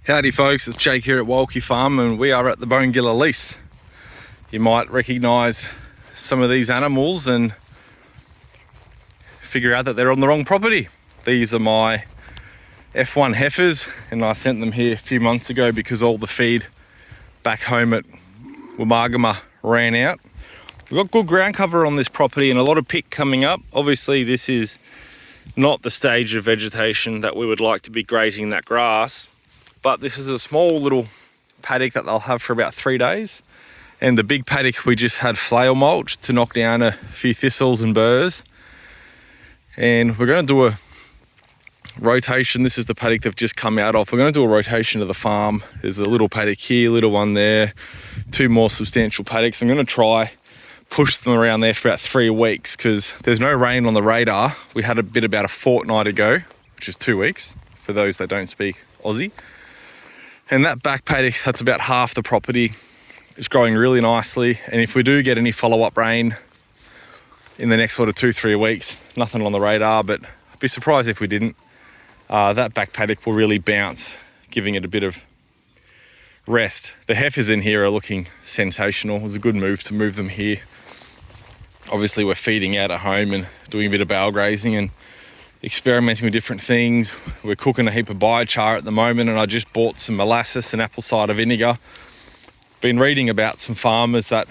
Howdy folks, it's Jake here at Biochar Farm and we are at the Bonegilla lease. You might recognise some of these animals and figure out that they're on the wrong property. These are my F1 heifers and I sent them here a few months ago because all the feed back home at Womargama ran out. We've got good ground cover on this property and a lot of pick coming up. Obviously this is not the stage of vegetation that we would like to be grazing that grass. But this is a small little paddock that they'll have for about 3 days. And the big paddock, we just had flail mulch to knock down a few thistles and burrs. And we're going to do a rotation. This is the paddock they've just come out of. We're going to do a rotation of the farm. There's a little paddock here, little one there, 2 more substantial paddocks. I'm going to try push them around there for about 3 weeks because there's no rain on the radar. We had a bit about a fortnight ago, which is 2 weeks for those that don't speak Aussie. And that back paddock, that's about half the property. It's growing really nicely. And if we do get any follow-up rain in the next sort of 2-3 weeks, nothing on the radar, but I'd be surprised if we didn't. That back paddock will really bounce, giving it a bit of rest. The heifers in here are looking sensational. It was a good move to move them here. Obviously we're feeding out at home and doing a bit of bale grazing and experimenting with different things. We're cooking a heap of biochar at the moment and I just bought some molasses and apple cider vinegar. Been reading about some farmers that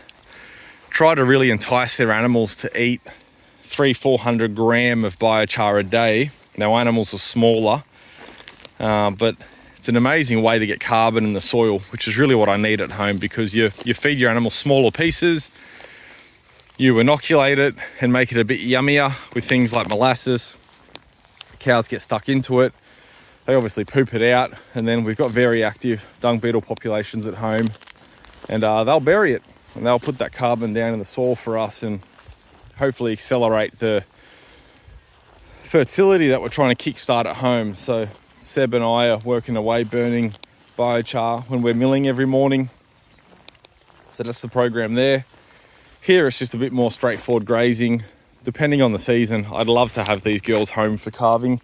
try to really entice their animals to eat 300-400 gram of biochar a day. Now animals are smaller, but it's an amazing way to get carbon in the soil, which is really what I need at home because you feed your animals smaller pieces, you inoculate it and make it a bit yummier with things like molasses. Cows get stuck into it, they obviously poop it out, and then we've got very active dung beetle populations at home and they'll bury it and they'll put that carbon down in the soil for us and hopefully accelerate the fertility that we're trying to kickstart at home. So Seb and I are working away burning biochar when we're milling every morning. So that's the program there. Here it's just a bit more straightforward grazing. Depending on the season, I'd love to have these girls home for calving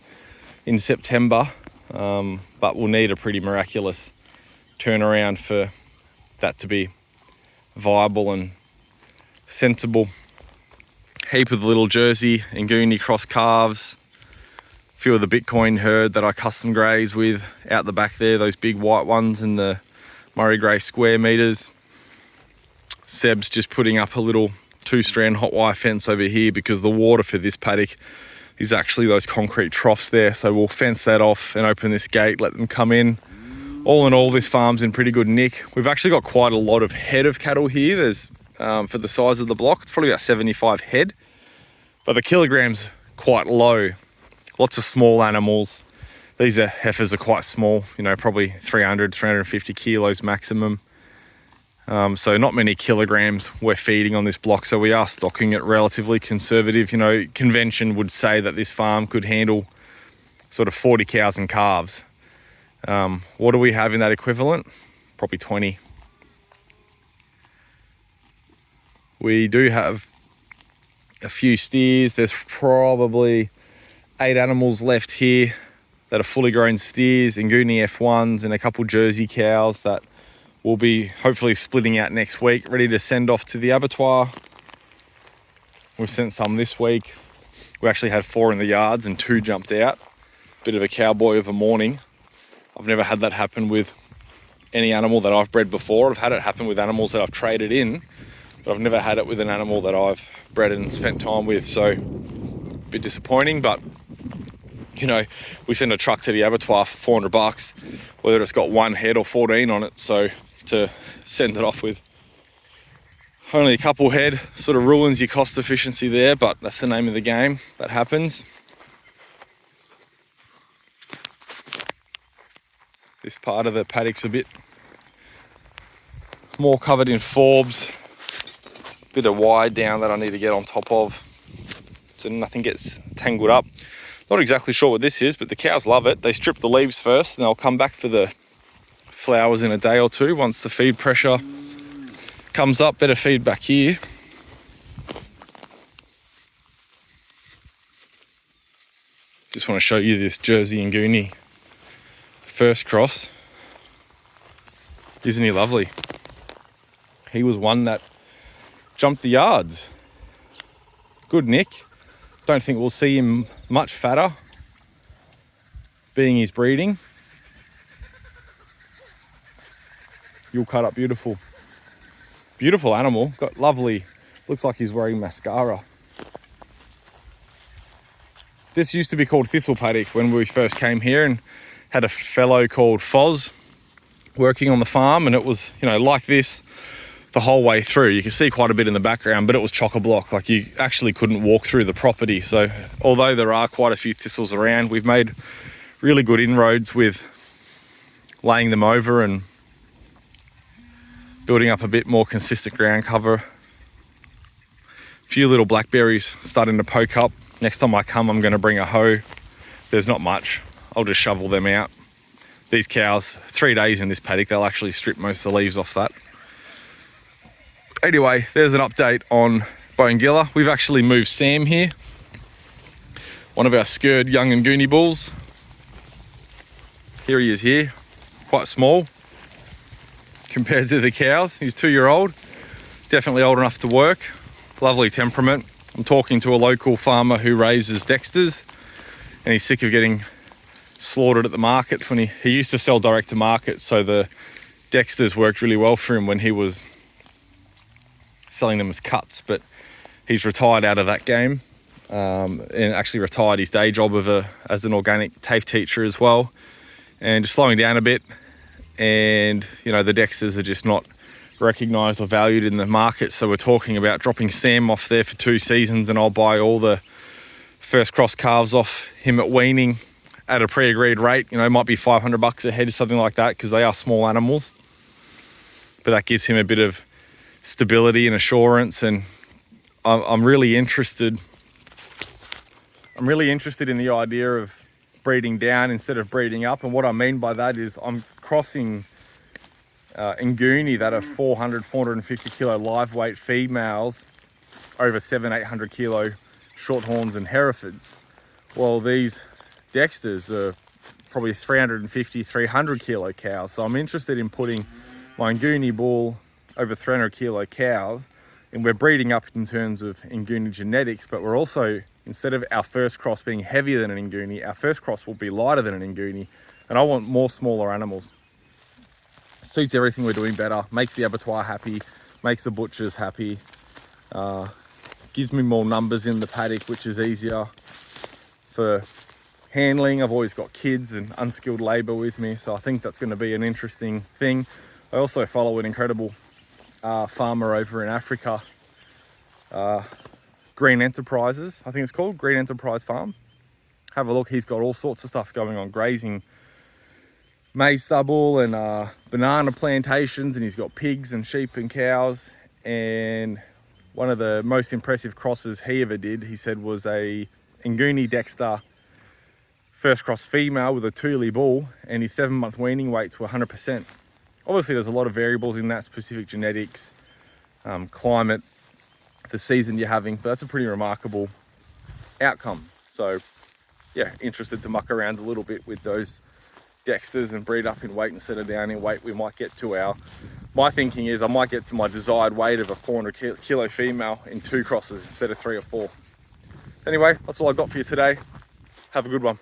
in September, but we'll need a pretty miraculous turnaround for that to be viable and sensible. Heap of the little Jersey and Goonie cross calves, a few of the Bitcoin herd that I custom graze with out the back there, those big white ones in the Murray Grey square meters. Seb's just putting up a little 2-strand hot wire fence over here because the water for this paddock is actually those concrete troughs there. So we'll fence that off and open this gate, let them come in. All in all, this farm's in pretty good nick. We've actually got quite a lot of head of cattle here. There's, for the size of the block, it's probably about 75 head, but the kilogram's quite low. Lots of small animals. These heifers are quite small, you know, probably 300, 350 kilos maximum. So not many kilograms we're feeding on this block, so we are stocking it relatively conservative. You know, convention would say that this farm could handle sort of 40 cows and calves. What do we have in that equivalent? Probably 20. We do have a few steers. There's probably 8 animals left here that are fully grown steers, Nguni F1s and a couple Jersey cows that we'll be hopefully splitting out next week, ready to send off to the abattoir. We've sent some this week. We actually had 4 in the yards and 2 jumped out. Bit of a cowboy of a morning. I've never had that happen with any animal that I've bred before. I've had it happen with animals that I've traded in, but I've never had it with an animal that I've bred and spent time with. So a bit disappointing, but you know, we send a truck to the abattoir for $400, whether it's got 1 head or 14 on it. So to send it off with only a couple head sort of ruins your cost efficiency there, but that's the name of the game. That happens. This part of the paddock's a bit more covered in forbs, bit of wide down that I need to get on top of so nothing gets tangled up. Not exactly sure what this is, but the cows love it. They strip the leaves first and they'll come back for the flowers in a day or 2 once the feed pressure comes up. Better feed back here. Just want to show you this Jersey and Goonie first cross. Isn't he lovely? He was one that jumped the yards. Good Nick. Don't think we'll see him much fatter, being his breeding. You'll cut up beautiful. Beautiful animal. Got lovely, looks like he's wearing mascara. This used to be called Thistle Paddock when we first came here, and had a fellow called Foz working on the farm, and it was, you know, like this the whole way through. You can see quite a bit in the background, but it was chock-a-block. Like, you actually couldn't walk through the property. So although there are quite a few thistles around, we've made really good inroads with laying them over and building up a bit more consistent ground cover. A few little blackberries starting to poke up. Next time I come, I'm going to bring a hoe. There's not much. I'll just shovel them out. These cows, 3 days in this paddock, they'll actually strip most of the leaves off that. Anyway, there's an update on Bonegilla. We've actually moved Sam here, one of our scared young Nguni bulls. Here he is here, quite small compared to the cows. He's 2-year-old, definitely old enough to work. Lovely temperament. I'm talking to a local farmer who raises Dexters, and he's sick of getting slaughtered at the markets. When he used to sell direct to market, so the Dexters worked really well for him when he was selling them as cuts, but he's retired out of that game, and actually retired his day job as an organic TAFE teacher as well, and just slowing down a bit. And you know, the Dexters are just not recognised or valued in the market, so we're talking about dropping Sam off there for 2 seasons, and I'll buy all the first cross calves off him at weaning at a pre-agreed rate. You know, it might be $500 a head or something like that, because they are small animals, but that gives him a bit of stability and assurance. And I'm really interested in the idea of breeding down instead of breeding up. And what I mean by that is I'm crossing Nguni that are 450 kilo live weight females over 700-800 kilo shorthorns and Herefords. Well, these Dexters are probably 350-300 kilo cows. So I'm interested in putting my Nguni bull over 300 kilo cows, and we're breeding up in terms of Nguni genetics, but we're also, instead of our first cross being heavier than an Nguni, our first cross will be lighter than an Nguni, and I want more smaller animals. Suits everything we're doing better, makes the abattoir happy, makes the butchers happy, gives me more numbers in the paddock, which is easier for handling. I've always got kids and unskilled labor with me, so I think that's going to be an interesting thing. I also follow an incredible farmer over in Africa, Green Enterprises, I think it's called, Green Enterprise Farm. Have a look, he's got all sorts of stuff going on, grazing maize stubble and banana plantations, and he's got pigs and sheep and cows. And one of the most impressive crosses he ever did, he said, was a Nguni Dexter first cross female with a Thule bull, and his 7-month weaning weights were 100%. Obviously there's a lot of variables in that, specific genetics, climate, the season you're having, but that's a pretty remarkable outcome. So yeah, interested to muck around a little bit with those Dexters and breed up in weight instead of down in weight. We might get to my thinking is I might get to my desired weight of a 400 kilo female in 2 crosses instead of 3 or 4. Anyway, that's all I've got for you today. Have a good one.